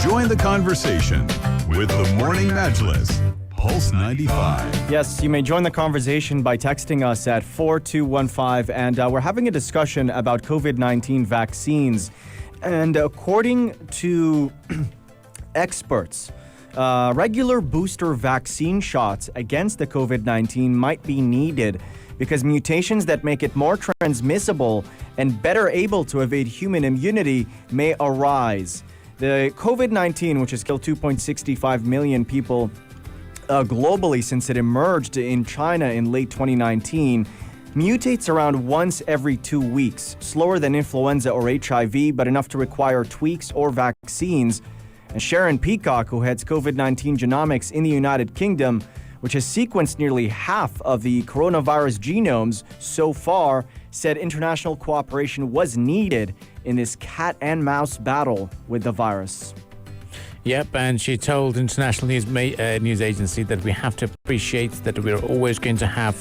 Join the conversation with the Morning Majlis. Pulse 95. Yes, you may join the conversation by texting us at 4215, and we're having a discussion about COVID-19 vaccines. And according to experts, regular booster vaccine shots against the COVID-19 might be needed because mutations that make it more transmissible and better able to evade human immunity may arise. The COVID-19, which has killed 2.65 million people globally since it emerged in China in late 2019, mutates around once every 2 weeks, slower than influenza or HIV, but enough to require tweaks or vaccines. And Sharon Peacock, who heads COVID-19 genomics in the United Kingdom, which has sequenced nearly half of the coronavirus genomes so far, said international cooperation was needed in this cat and mouse battle with the virus. Yep, and she told International News Agency that we have to appreciate that we're always going to have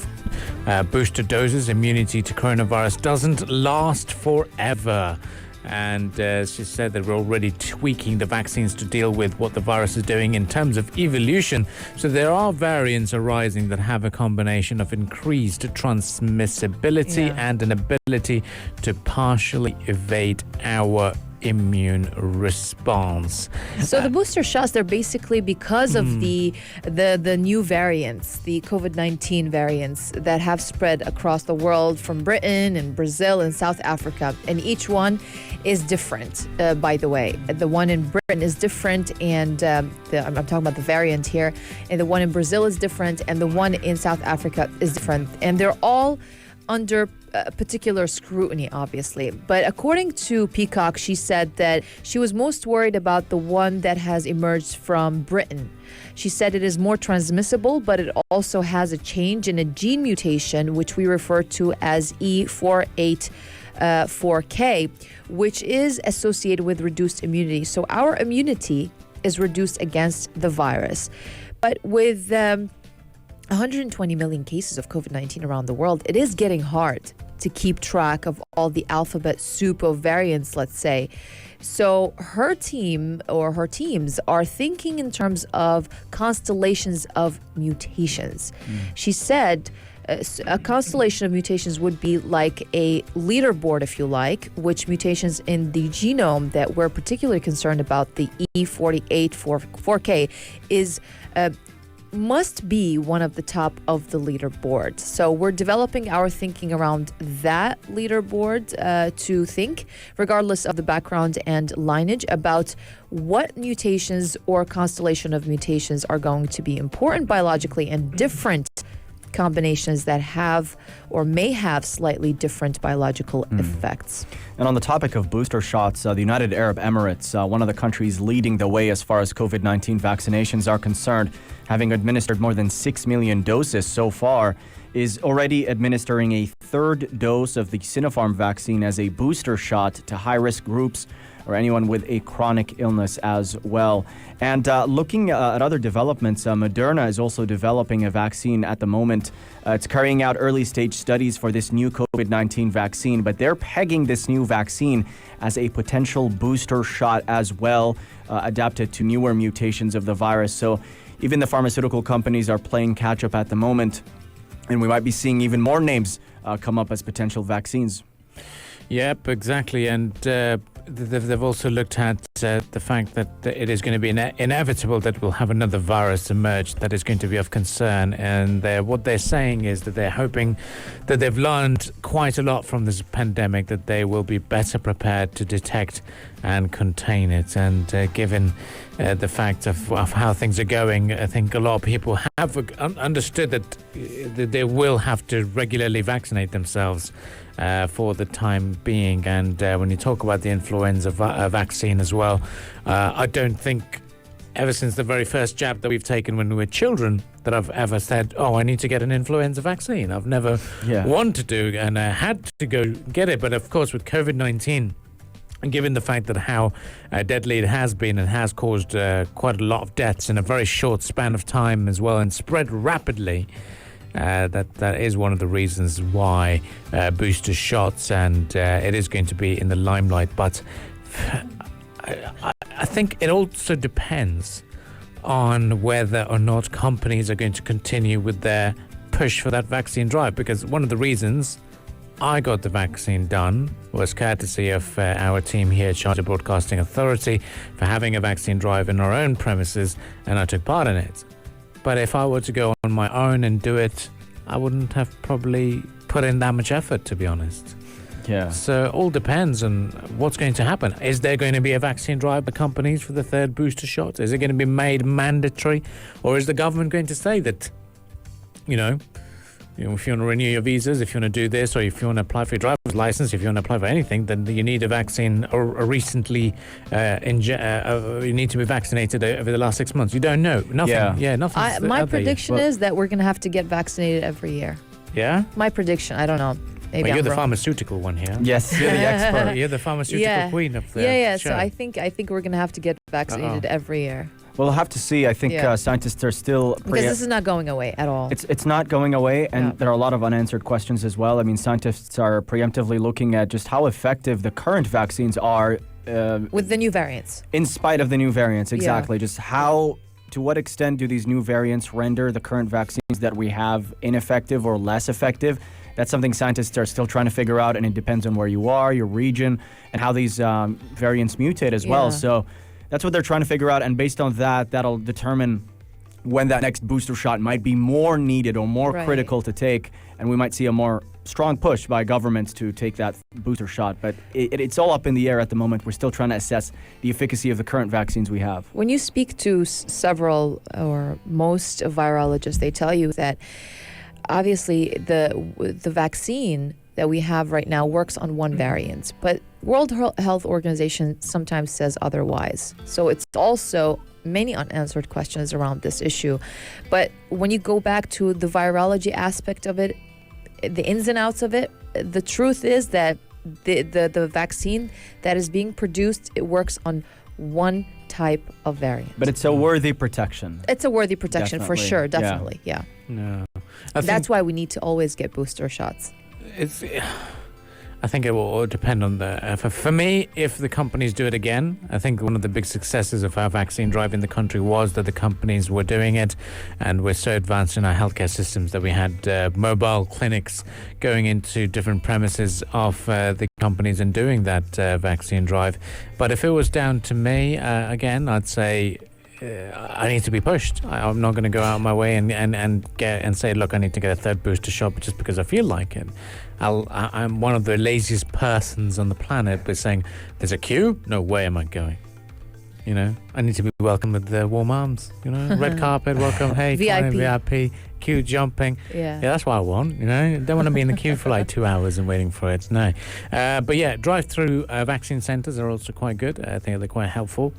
booster doses. Immunity to coronavirus doesn't last forever. And she said that we're already tweaking the vaccines to deal with what the virus is doing in terms of evolution. So there are variants arising that have a combination of increased transmissibility and an ability to partially evade our immune response. So the booster shots, they're basically because of the new variants, the COVID-19 variants that have spread across the world from Britain and Brazil and South Africa. And each one is different, by the way. The one in Britain is different, and I'm talking about the variant here. And the one in Brazil is different, and the one in South Africa is different. And they're all under particular scrutiny, obviously. But according to Peacock, she said that she was most worried about the one that has emerged from Britain. She said it is more transmissible, but it also has a change in a gene mutation, which we refer to as E484K, which is associated with reduced immunity. So our immunity is reduced against the virus. But with 120 million cases of COVID-19 around the world, it is getting hard to keep track of all the alphabet soup of variants, let's say. So her team or her teams are thinking in terms of constellations of mutations. She said a constellation of mutations would be like a leaderboard, if you like, which mutations in the genome that we're particularly concerned about, the E484K, is must be one of the top of the leaderboard. So we're developing our thinking around that leaderboard to think, regardless of the background and lineage, about what mutations or constellation of mutations are going to be important biologically and different combinations that have or may have slightly different biological effects. And on the topic of booster shots, the United Arab Emirates, one of the countries leading the way as far as COVID-19 vaccinations are concerned, having administered more than 6 million doses so far, is already administering a third dose of the Sinopharm vaccine as a booster shot to high-risk groups or anyone with a chronic illness as well. And looking at other developments, Moderna is also developing a vaccine at the moment. It's carrying out early-stage studies for this new COVID-19 vaccine, but they're pegging this new vaccine as a potential booster shot as well, adapted to newer mutations of the virus. So even the pharmaceutical companies are playing catch-up at the moment, and we might be seeing even more names come up as potential vaccines. Yep, exactly. And they've also looked at the fact that it is going to be inevitable that we'll have another virus emerge that is going to be of concern. And what they're saying is that they're hoping that they've learned quite a lot from this pandemic, that they will be better prepared to detect and contain it. And given the fact of how things are going, I think a lot of people have understood that they will have to regularly vaccinate themselves for the time being. And when you talk about the influenza vaccine as well, I don't think ever since the very first jab that we've taken when we were children that I've ever said, oh, I need to get an influenza vaccine. I've never wanted to, and I had to go get it. But of course, with COVID-19, and given the fact that how deadly it has been and has caused quite a lot of deaths in a very short span of time as well, and spread rapidly, that is one of the reasons why booster shots, and it is going to be in the limelight. But I think it also depends on whether or not companies are going to continue with their push for that vaccine drive, because one of the reasons I got the vaccine done was courtesy of our team here at Sharjah Broadcasting Authority for having a vaccine drive in our own premises, and I took part in it. But if I were to go on my own and do it, I wouldn't have probably put in that much effort, to be honest. Yeah. So it all depends on what's going to happen. Is there going to be a vaccine drive by companies for the third booster shot? Is it going to be made mandatory? Or is the government going to say that, if you want to renew your visas, if you want to do this, or if you want to apply for your driver's license, if you want to apply for anything, then you need a vaccine or recently you need to be vaccinated over the last 6 months. You don't know. Nothing. Yeah, nothing. My prediction is that we're going to have to get vaccinated every year. Yeah? My prediction. I don't know. Maybe you're I'm the wrong. pharmaceutical one here. Yes, you're the expert. You're the pharmaceutical queen of the show. So I think we're going to have to get vaccinated every year. We'll have to see. I think scientists are still... Because this is not going away at all. It's not going away, and there are a lot of unanswered questions as well. I mean, scientists are preemptively looking at just how effective the current vaccines are... with the new variants. In spite of the new variants, exactly. Just to what extent do these new variants render the current vaccines that we have ineffective or less effective? That's something scientists are still trying to figure out, and it depends on where you are, your region, and how these variants mutate as well. So that's what they're trying to figure out, and based on that, that'll determine when that next booster shot might be more needed or more critical to take, and we might see a more strong push by governments to take that booster shot. But it's all up in the air at the moment. We're still trying to assess the efficacy of the current vaccines we have. When you speak to several or most virologists, they tell you that obviously the vaccine that we have right now works on one variant, but World Health Organization sometimes says otherwise. So it's also many unanswered questions around this issue. But when you go back to the virology aspect of it, the ins and outs of it, the truth is that the vaccine that is being produced, it works on one type of variant. But it's a worthy protection. It's a worthy protection for sure, definitely, yeah. No. That's why we need to always get booster shots. I think it will depend on for me, if the companies do it again, I think one of the big successes of our vaccine drive in the country was that the companies were doing it, and we're so advanced in our healthcare systems that we had mobile clinics going into different premises of the companies and doing that vaccine drive. But if it was down to me, again, I'd say I need to be pushed. I'm not going to go out my way and say, look, I need to get a third booster shot just because I feel like it. I'm one of the laziest persons on the planet, but saying there's a queue, no way am I going. I need to be welcomed with the warm arms. Red carpet, welcome, hey, VIP, queue jumping. Yeah, that's what I want. Don't want to be in the queue for like 2 hours and waiting for it. No, but yeah, drive-through vaccine centres are also quite good. I think they're quite helpful.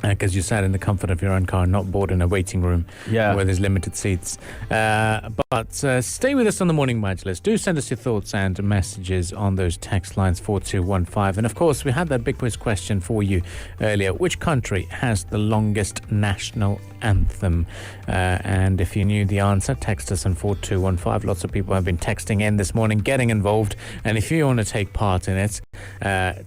Because you sat in the comfort of your own car, not bored in a waiting room where there's limited seats. But stay with us on the Morning Majlis. Do send us your thoughts and messages on those text lines 4215. And of course, we had that big quiz question for you earlier. Which country has the longest national anthem? And if you knew the answer, text us on 4215. Lots of people have been texting in this morning, getting involved. And if you want to take part in it,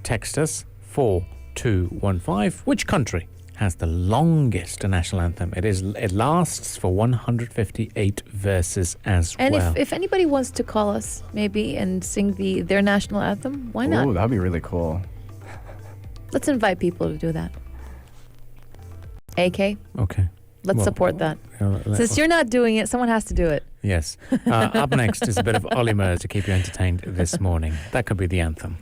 text us 4215. Which country has the longest national anthem? It lasts for 158 verses as well. And if anybody wants to call us maybe and sing their national anthem, why not? Ooh, that'd be really cool. Let's invite people to do that. AK? Okay. Let's support that. Since you're not doing it, someone has to do it. Yes. Up next is a bit of Olimar to keep you entertained this morning. That could be the anthem.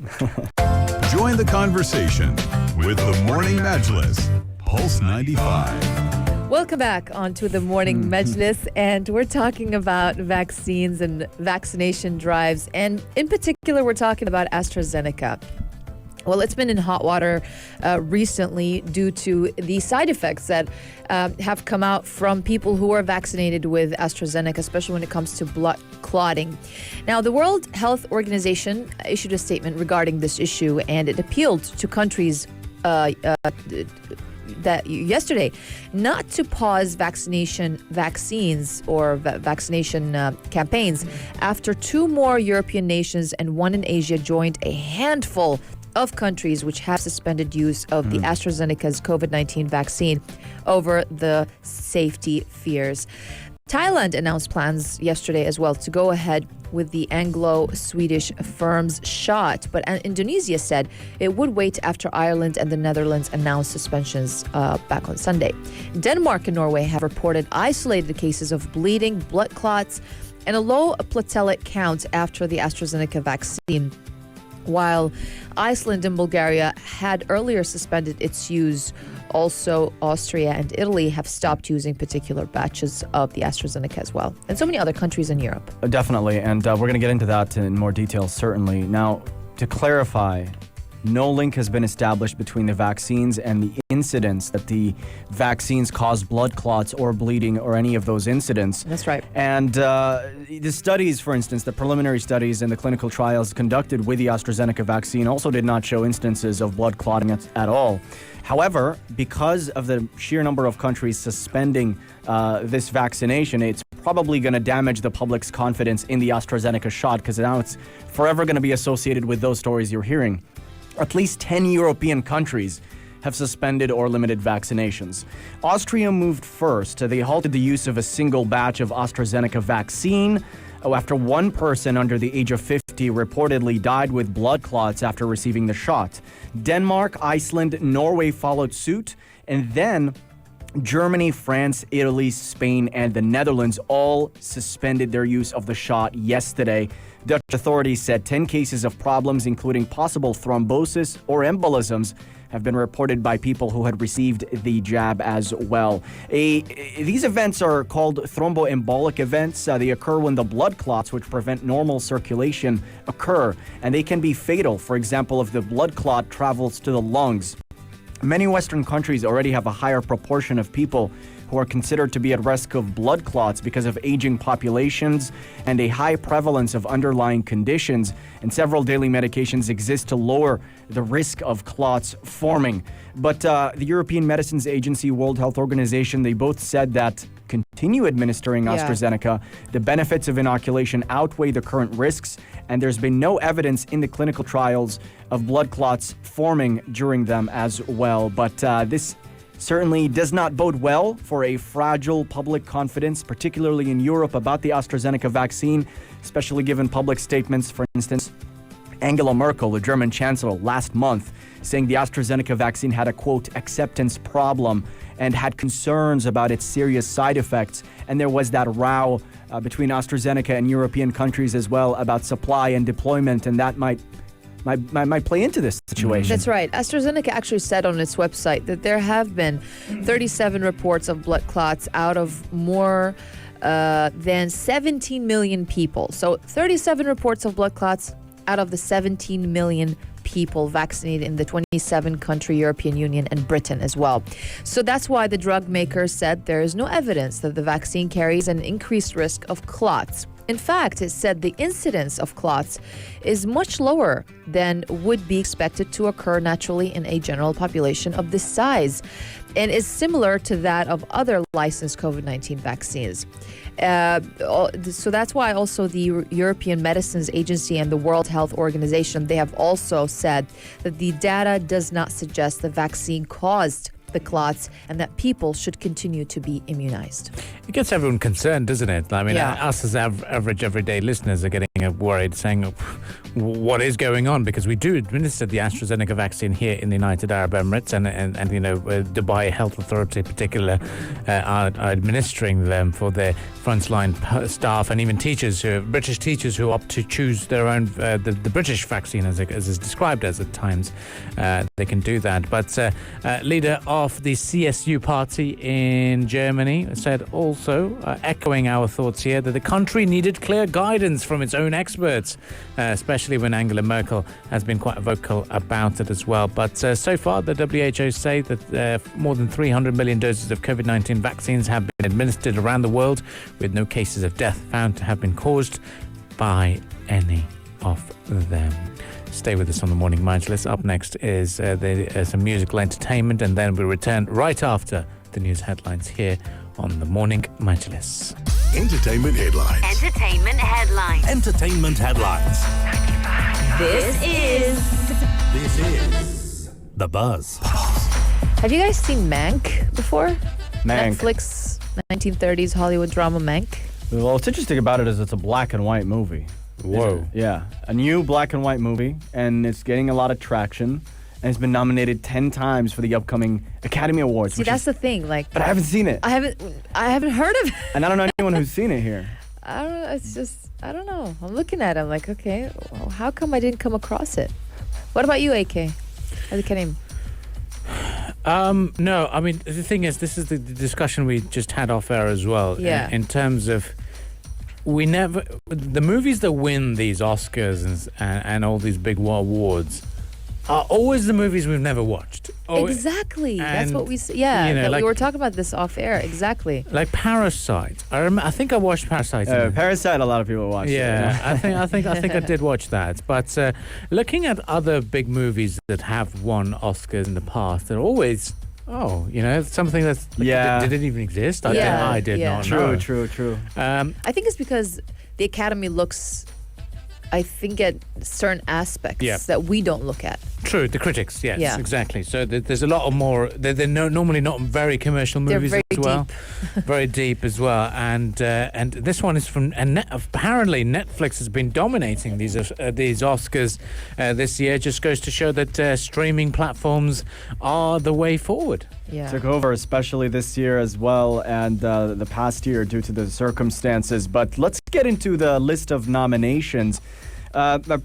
Join the conversation with the Morning Majlis, Pulse 95. Welcome back onto the Morning Majlis, and we're talking about vaccines and vaccination drives, and in particular, we're talking about AstraZeneca. Well, it's been in hot water recently due to the side effects that have come out from people who are vaccinated with AstraZeneca, especially when it comes to blood clotting. Now, the World Health Organization issued a statement regarding this issue, and it appealed to countries that yesterday not to pause vaccines or vaccination campaigns after two more European nations and one in Asia joined a handful of countries which have suspended use of the AstraZeneca's COVID-19 vaccine over the safety fears. Thailand announced plans yesterday as well to go ahead with the Anglo-Swedish firm's shot, but Indonesia said it would wait after Ireland and the Netherlands announced suspensions back on Sunday. Denmark and Norway have reported isolated cases of bleeding, blood clots, and a low platelet count after the AstraZeneca vaccine, while Iceland and Bulgaria had earlier suspended its use. Also, Austria and Italy have stopped using particular batches of the AstraZeneca as well. And so many other countries in Europe. Definitely, and we're going to get into that in more detail, certainly. Now, to clarify, no link has been established between the vaccines and the incidents that the vaccines cause blood clots or bleeding or any of those incidents. That's right. And the studies, for instance, the preliminary studies and the clinical trials conducted with the AstraZeneca vaccine also did not show instances of blood clotting at all. However, because of the sheer number of countries suspending this vaccination, it's probably going to damage the public's confidence in the AstraZeneca shot, because now it's forever going to be associated with those stories you're hearing. At least 10 European countries have suspended or limited vaccinations. Austria moved first. They halted the use of a single batch of AstraZeneca vaccine after one person under the age of 50 reportedly died with blood clots after receiving the shot. Denmark, Iceland, Norway followed suit, and then Germany, France, Italy, Spain, and the Netherlands all suspended their use of the shot yesterday. Dutch authorities said 10 cases of problems, including possible thrombosis or embolisms, have been reported by people who had received the jab as well. These events are called thromboembolic events. They occur when the blood clots, which prevent normal circulation, occur, and they can be fatal. For example, if the blood clot travels to the lungs. Many Western countries already have a higher proportion of people who are considered to be at risk of blood clots because of aging populations and a high prevalence of underlying conditions, and several daily medications exist to lower the risk of clots forming. But the European Medicines Agency, World Health Organization, they both said that continue administering AstraZeneca. The benefits of inoculation outweigh the current risks, and there's been no evidence in the clinical trials of blood clots forming during them as well. But this certainly does not bode well for a fragile public confidence, particularly in Europe, about the AstraZeneca vaccine, especially given public statements, for instance, Angela Merkel, the German chancellor, last month, saying the AstraZeneca vaccine had a, quote, acceptance problem and had concerns about its serious side effects. And there was that row between AstraZeneca and European countries as well about supply and deployment, and that might play into this situation. That's right. AstraZeneca actually said on its website that there have been 37 reports of blood clots out of more than 17 million people. So 37 reports of blood clots out of the 17 million people vaccinated in the 27-country European Union and Britain as well. So that's why the drug maker said there is no evidence that the vaccine carries an increased risk of clots. In fact, it said the incidence of clots is much lower than would be expected to occur naturally in a general population of this size, and is similar to that of other licensed COVID-19 vaccines. So that's why also the European Medicines Agency and the World Health Organization, they have also said that the data does not suggest the vaccine caused the clots and that people should continue to be immunized. It gets everyone concerned, doesn't it? I mean, us as average everyday listeners are getting worried, saying, what is going on? Because we do administer the AstraZeneca vaccine here in the United Arab Emirates, and you know, Dubai Health Authority in particular are administering them for their frontline staff and even teachers, British teachers who opt to choose their own, the British vaccine as is described as at times. They can do that. But leader of the CSU party in Germany said also, echoing our thoughts here, that the country needed clear guidance from its own experts, especially when Angela Merkel has been quite vocal about it as well. But so far, the WHO say that more than 300 million doses of COVID-19 vaccines have been administered around the world, with no cases of death found to have been caused by any of them. Stay with us on the Morning Majlis. Up next is some musical entertainment, and then we return right after the news headlines here on the Morning Majlis. Entertainment headlines. Entertainment headlines. Entertainment headlines. This is This is The Buzz. Have you guys seen Mank before? Mank. Netflix 1930s Hollywood drama Mank. Well, what's interesting about it is it's a black and white movie. Whoa. Yeah, a new black and white movie, and it's getting a lot of traction. And it's been nominated 10 times for the upcoming Academy Awards. See, that's the thing. Like, but I haven't seen it. I haven't heard of it. And I don't know anyone who's seen it here. I don't know. It's just, I don't know. I'm looking at it. I'm like, okay, well, how come I didn't come across it? What about you, AK? Karim? No, I mean, the thing is, this is the discussion we just had off air as well. Yeah. In terms of, the movies that win these Oscars and all these big awards are always the movies we've never watched. Exactly. That's what we say. Yeah, you know, we like- were talking about this off air. Exactly. Like Parasite. I think I watched Parasite. Parasite, a lot of people watch. Yeah, I think I did watch that. But looking at other big movies that have won Oscars in the past, they're always something that's didn't even exist. I did not know. True. I think it's because the Academy looks, I think, at certain aspects that we don't look at. True, the critics, yes, Yeah. exactly. So there's a lot of more. They're normally not very commercial movies very as well, very deep as well. And this one is from. And apparently Netflix has been dominating these Oscars this year. Just goes to show that streaming platforms are the way forward. Yeah. Took over, especially this year as well, and the past year due to the circumstances. But let's get into the list of nominations.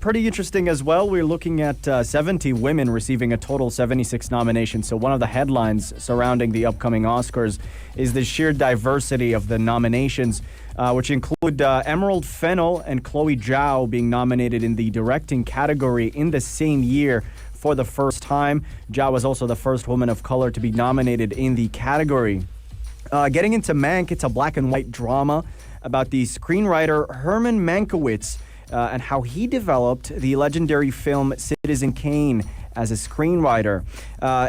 Pretty interesting as well. We're looking at 70 women receiving a total 76 nominations. So one of the headlines surrounding the upcoming Oscars is the sheer diversity of the nominations, which include Emerald Fennell and Chloe Zhao being nominated in the directing category in the same year for the first time. Zhao was also the first woman of color to be nominated in the category. Getting into Mank, it's a black and white drama about the screenwriter Herman Mankiewicz and how he developed the legendary film Citizen Kane as a screenwriter.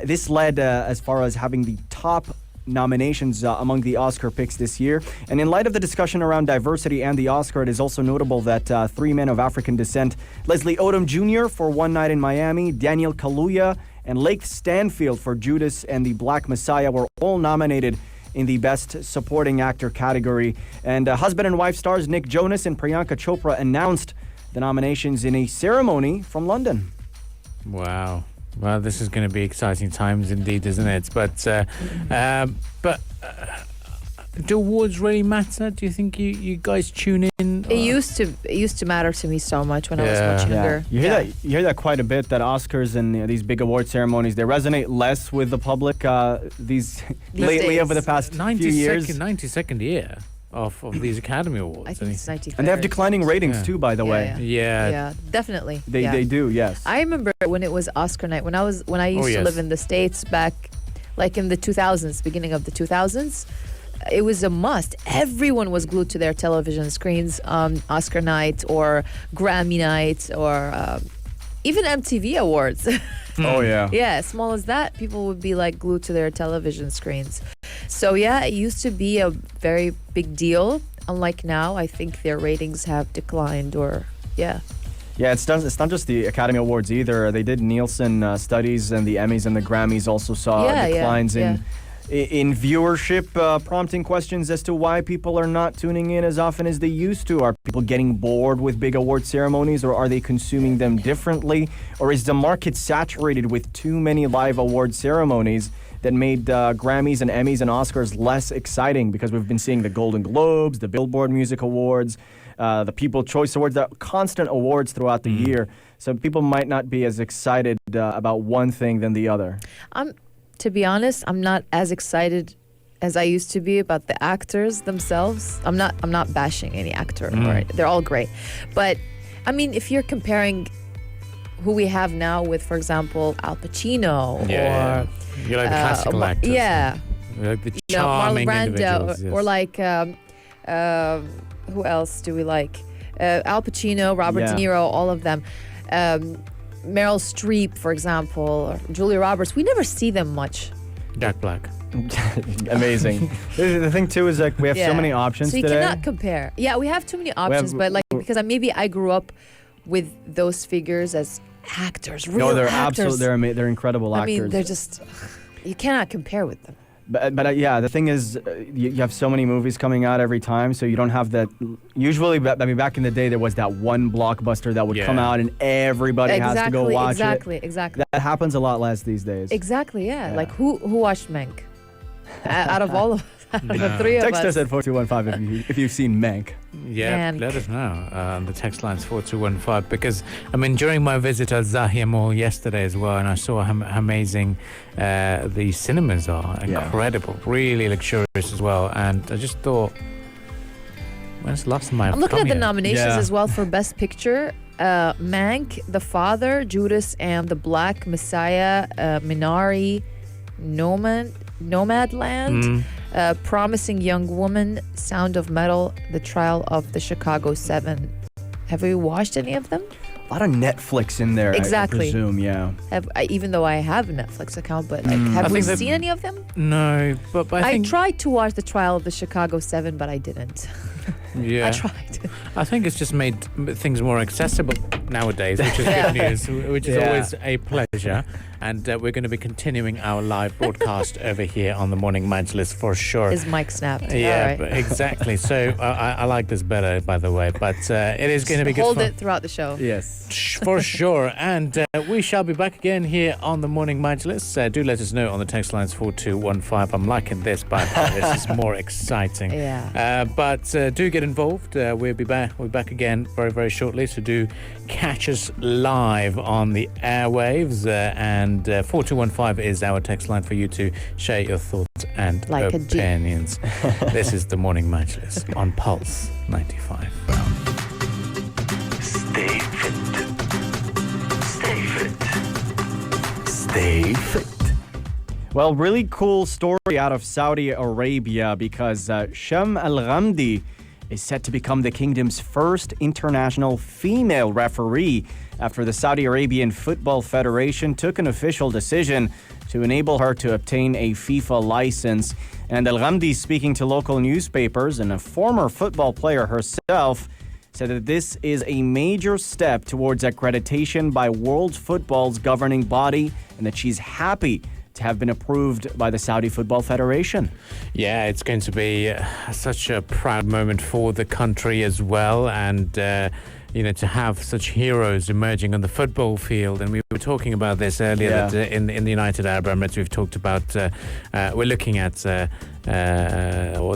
This led as far as having the top nominations among the Oscar picks this year. And in light of the discussion around diversity and the Oscar, it is also notable that three men of African descent, Leslie Odom Jr. for One Night in Miami, Daniel Kaluuya, and Lakeith Stanfield for Judas and the Black Messiah were all nominated in the Best Supporting Actor category. And husband and wife stars Nick Jonas and Priyanka Chopra announced the nominations in a ceremony from London. Wow. Well, this is going to be exciting times indeed, isn't it? But do awards really matter? Do you think you guys tune in? It used to matter to me so much when I was much younger. You hear that quite a bit, that Oscars and these big award ceremonies, they resonate less with the public these lately days. over the past few years. 92nd year of these Academy Awards. I think it's 93rd. And they have declining ratings too, by the way. Yeah. Definitely. They do, yes. I remember when it was Oscar night, when I used to live in the States back like in the 2000s, beginning of the 2000s. It was a must. Everyone was glued to their television screens on Oscar night or Grammy night or even MTV Awards. Oh, yeah. Yeah, small as that, people would be like glued to their television screens. So yeah, it used to be a very big deal. Unlike now, I think their ratings have declined Yeah, it's not just the Academy Awards either. They did Nielsen studies, and the Emmys and the Grammys also saw declines in viewership, prompting questions as to why people are not tuning in as often as they used to. Are people getting bored with big award ceremonies, or are they consuming them differently? Or is the market saturated with too many live award ceremonies that made Grammys and Emmys and Oscars less exciting? Because we've been seeing the Golden Globes, the Billboard Music Awards, the People's Choice Awards, the constant awards throughout the year. So people might not be as excited about one thing than the other. To be honest, I'm not as excited as I used to be about the actors themselves. I'm not bashing any actor. Right? They're all great. But I mean, if you're comparing who we have now with, for example, Al Pacino or you like the classical actors. Yeah. You like the charming Marlon individuals. Brando or like who else do we like? Al Pacino, Robert De Niro, all of them. Meryl Streep, for example, or Julia Roberts. We never see them much. Jack Black. Amazing. The thing too is like we have so many options so you today. cannot compare. Yeah, we have too many options, but like because maybe I grew up with those figures as actors, real No, they're actors. absolutely they're incredible actors. I mean, they're just, you cannot compare with them. But yeah, the thing is, you have so many movies coming out every time, so you don't have that. Usually, I mean, back in the day, there was that one blockbuster that would come out and everybody has to go watch it. Exactly. That happens a lot less these days. Exactly, yeah. Like, who watched Mank? Out of all of the three of Text us. us at 4215 if you've seen Mank. Yeah, Mank. let us know. The text line's 4215 because, I mean, during my visit at Zahia Mall yesterday as well, and I saw how amazing the cinemas are. Incredible, really luxurious as well. And I just thought, when's the last time I've I'm looking come at the here? nominations as well for Best Picture. Mank, The Father, Judas and the Black Messiah, Minari, Nomadland, Promising Young Woman, Sound of Metal, The Trial of the Chicago 7. Have we watched any of them? A lot of Netflix in there, Exactly. I presume, yeah. Even though I have a Netflix account, but like, have we seen any of them? No, but I I think tried to watch The Trial of the Chicago 7, but I didn't. yeah. I tried. I think it's just made things more accessible nowadays, which is good news, which is always a pleasure. And we're going to be continuing our live broadcast over here on the Morning Majlis for sure. His mic snapped. Yeah, All right. but exactly. So I like this better, by the way. But it is going to be good Hold fun. it throughout the show. Yes. For sure. And we shall be back again here on the Morning Majlis. Do let us know on the text lines 4215. I'm liking this, by the way. This is more exciting. Yeah. But do get involved. We'll be back again very, very shortly. So do catch us live on the airwaves. And 4215 is our text line for you to share your thoughts and Like a G. opinions. This is the Morning Majlis on Pulse 95. Stay fit. Stay fit. Stay fit. Well, really cool story out of Saudi Arabia because Sham Al-Ghamdi is set to become the kingdom's first international female referee after the Saudi Arabian Football Federation took an official decision to enable her to obtain a FIFA license. And Al-Ghamdi, speaking to local newspapers and a former football player herself, said that this is a major step towards accreditation by world football's governing body and that she's happy to have been approved by the Saudi Football Federation. Yeah, it's going to be such a proud moment for the country as well, and to have such heroes emerging on the football field. And we were talking about this earlier that in the United Arab Emirates, we've talked about we're looking at or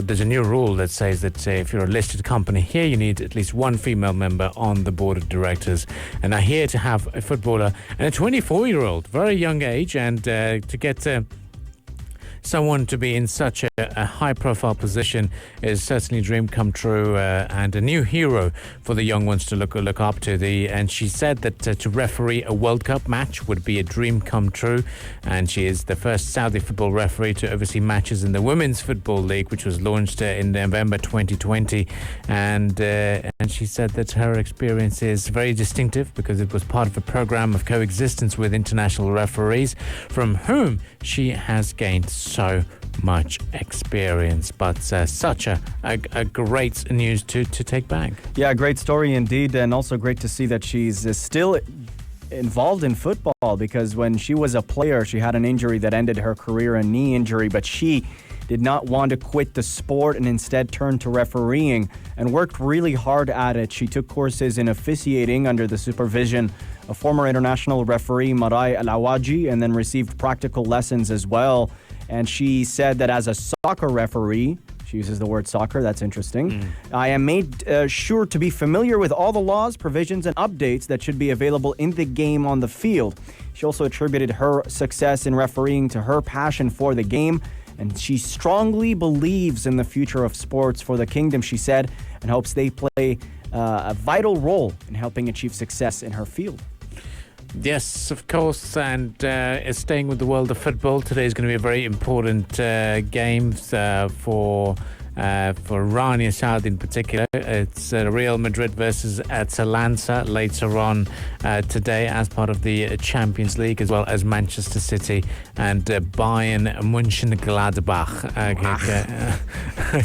there's a new rule that says that if you're a listed company here, you need at least one female member on the board of directors. And now here to have a footballer and a 24-year-old, very young age, and to get someone to be in such a high-profile position is certainly a dream come true, and a new hero for the young ones to look up to. And she said that to referee a World Cup match would be a dream come true, and she is the first Saudi football referee to oversee matches in the Women's Football League, which was launched in November 2020. And she said that her experience is very distinctive because it was part of a program of coexistence with international referees, from whom she has gained so much experience. But such a great news to take back. Yeah, great story indeed, and also great to see that she's still involved in football, because when she was a player, she had an injury that ended her career, a knee injury, but she did not want to quit the sport and instead turned to refereeing and worked really hard at it. She took courses in officiating under the supervision of former international referee Marai Al-Awaji, and then received practical lessons as well. And she said that as a soccer referee, she uses the word soccer, that's interesting, I am made sure to be familiar with all the laws, provisions, and updates that should be available in the game on the field. She also attributed her success in refereeing to her passion for the game, and she strongly believes in the future of sports for the kingdom, she said, and hopes they play a vital role in helping achieve success in her field. Yes, of course, and staying with the world of football, today is going to be a very important game for for Rania Saudi in particular. It's Real Madrid versus Atalanta later on today as part of the Champions League, as well as Manchester City and Bayern Mönchengladbach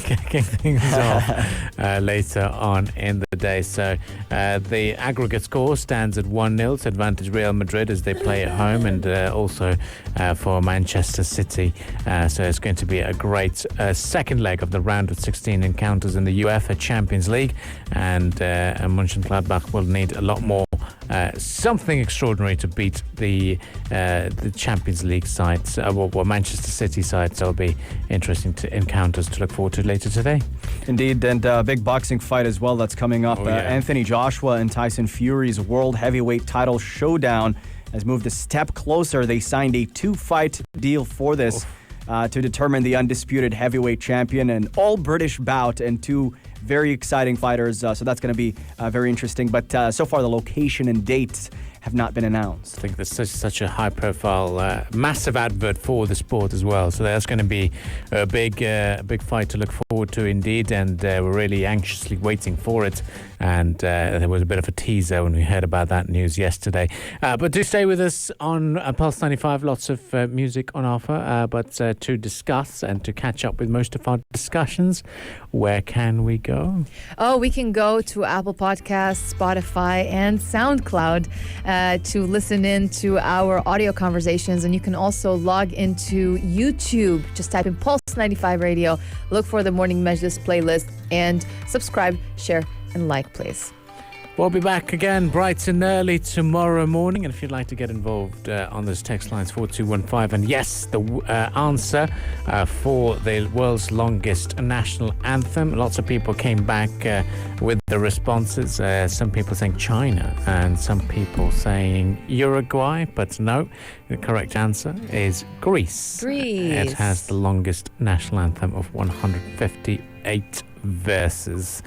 kicking things off later on in the day. So the aggregate score stands at 1-0 to advantage Real Madrid as they play at home, and also for Manchester City. So it's going to be a great second leg of the round of 16 encounters in the UEFA Champions League, and Mönchengladbach will need a lot more, something extraordinary to beat the Champions League sides, or Manchester City sides. So it'll be interesting encounters to look forward to later today. Indeed, and a big boxing fight as well that's coming up. Anthony Joshua and Tyson Fury's world heavyweight title showdown has moved a step closer. They signed a 2-fight deal for this to determine the undisputed heavyweight champion, an all-British bout, and two very exciting fighters. So that's going to be very interesting. But so far, the location and dates have not been announced. I think there's such a high-profile, massive advert for the sport as well. So that's going to be a big fight to look forward to indeed, and we're really anxiously waiting for it. And there was a bit of a teaser when we heard about that news yesterday. But do stay with us on Pulse 95. Lots of music on offer. But to discuss and to catch up with most of our discussions, where can we go? Oh, we can go to Apple Podcasts, Spotify, and SoundCloud to listen in to our audio conversations. And you can also log into YouTube. Just type in Pulse 95 Radio, look for the Morning Majlis playlist, and subscribe, share, and like, please. We'll be back again bright and early tomorrow morning. And if you'd like to get involved on those text lines, 4215. And yes, the answer for the world's longest national anthem. Lots of people came back with the responses. Some people saying China and some people saying Uruguay. But no, the correct answer is Greece. It has the longest national anthem of 158 verses.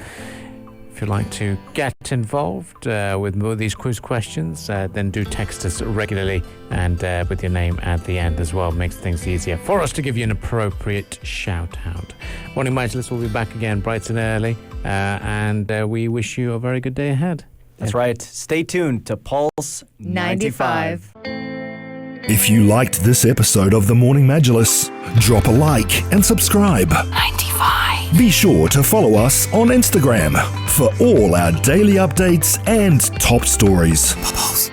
If you'd like to get involved with these quiz questions, then do text us regularly and with your name at the end as well. Makes things easier for us to give you an appropriate shout out. Morning Majlis will be back again bright and early, and we wish you a very good day ahead. That's right. Stay tuned to Pulse 95. If you liked this episode of The Morning Majlis, drop a like and subscribe. 95. Be sure to follow us on Instagram for all our daily updates and top stories. Pulse.